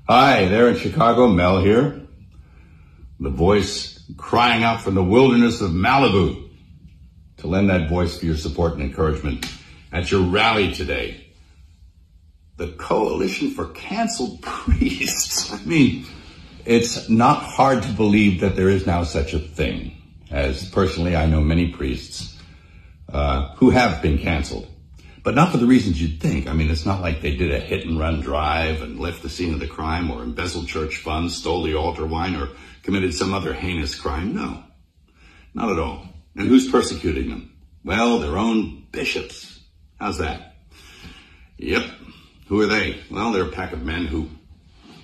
Hi, there in Chicago, Mel here. The voice crying out from the wilderness of Malibu to lend that voice for your support and encouragement at your rally today. The Coalition for Canceled Priests. I mean, it's not hard to believe that there is now such a thing, as personally I know many priests who have been canceled. But not for the reasons you'd think. I mean, it's not like they did a hit-and-run drive and left the scene of the crime or embezzled church funds, stole the altar wine, or committed some other heinous crime. No, not at all. And who's persecuting them? Well, their own bishops. How's that? Yep. Who are they? Well, they're a pack of men who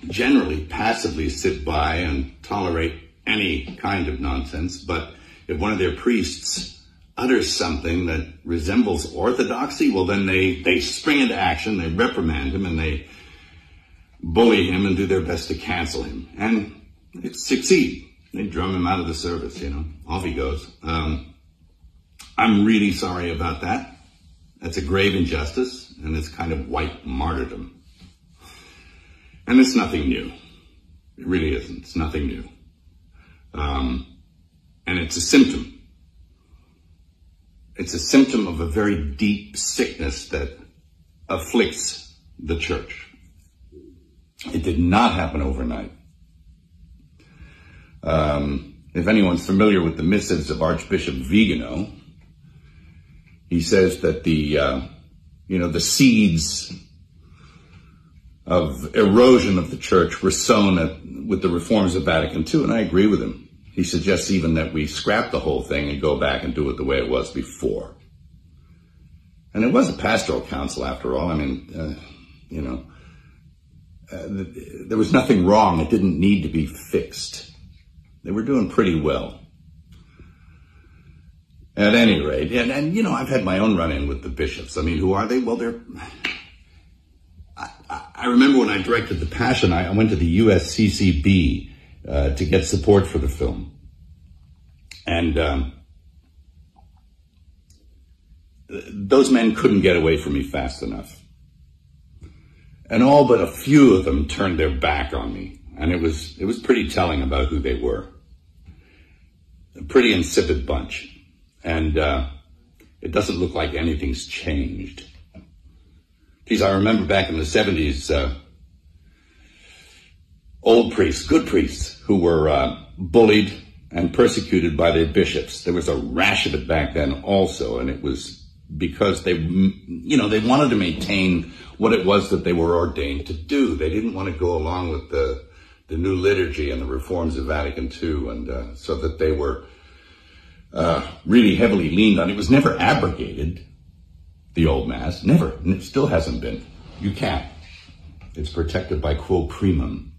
generally passively sit by and tolerate any kind of nonsense. But if one of their priests utters something that resembles orthodoxy, well, then they spring into action, they reprimand him, and they bully him and do their best to cancel him. And they succeed. They drum him out of the service, Off he goes. I'm really sorry about that. That's a grave injustice, and it's kind of white martyrdom. And it's nothing new. It really isn't. It's nothing new. And it's a symptom. It's a symptom of a very deep sickness that afflicts the church. It did not happen overnight. If anyone's familiar with the missives of Archbishop Vigano, he says that the seeds of erosion of the church were sown with the reforms of Vatican II, and I agree with him. He suggests even that we scrap the whole thing and go back and do it the way it was before. And it was a pastoral council after all. I mean, there was nothing wrong. It didn't need to be fixed. They were doing pretty well. At any rate, and I've had my own run-in with the bishops. I mean, who are they? Well, I remember when I directed The Passion, I went to the USCCB to get support for the film. And those men couldn't get away from me fast enough. And all but a few of them turned their back on me. And it was pretty telling about who they were. A pretty insipid bunch. And it doesn't look like anything's changed. Geez, I remember back in the 70s, old priests, good priests, who were bullied and persecuted by their bishops. There was a rash of it back then also, and it was because they wanted to maintain what it was that they were ordained to do. They didn't want to go along with the new liturgy and the reforms of Vatican II, and so that they were really heavily leaned on. It was never abrogated, the old Mass, never, and it still hasn't been. You can't. It's protected by quo primum.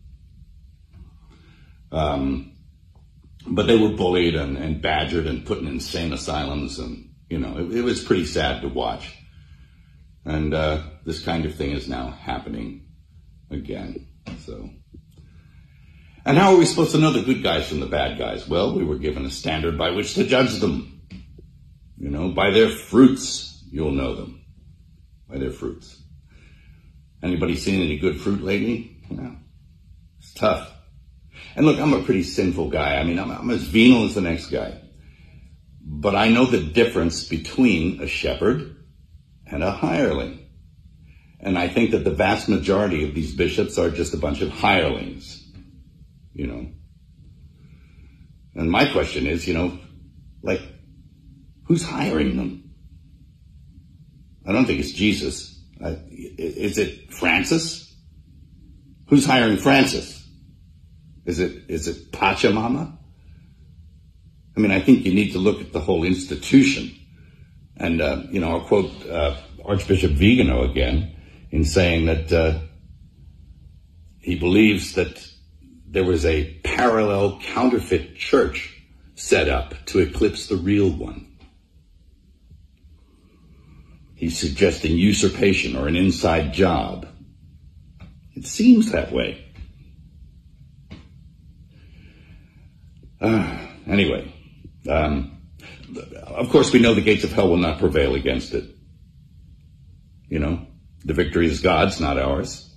But they were bullied and badgered and put in insane asylums, and it was pretty sad to watch. And this kind of thing is now happening again. So, and how are we supposed to know the good guys from the bad guys? Well, we were given a standard by which to judge them. By their fruits, you'll know them. By their fruits. Anybody seen any good fruit lately? No. It's tough. And look, I'm a pretty sinful guy. I mean, I'm as venal as the next guy. But I know the difference between a shepherd and a hireling. And I think that the vast majority of these bishops are just a bunch of hirelings, And my question is, who's hiring them? I don't think it's Jesus. Is it Francis? Who's hiring Francis? Is it Pachamama? I mean, I think you need to look at the whole institution. And, I'll quote Archbishop Vigano again in saying that he believes that there was a parallel counterfeit church set up to eclipse the real one. He's suggesting usurpation or an inside job. It seems that way. Anyway, of course we know the gates of hell will not prevail against it. The victory is God's, not ours.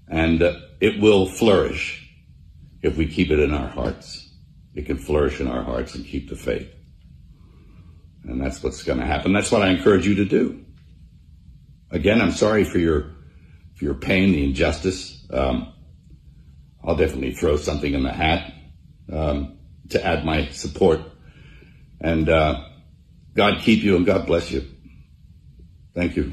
And it will flourish if we keep it in our hearts. It can flourish in our hearts and keep the faith. And that's what's going to happen. That's what I encourage you to do. Again, I'm sorry for your pain, the injustice. I'll definitely throw something in the hat to add my support. And God keep you and God bless you. Thank you.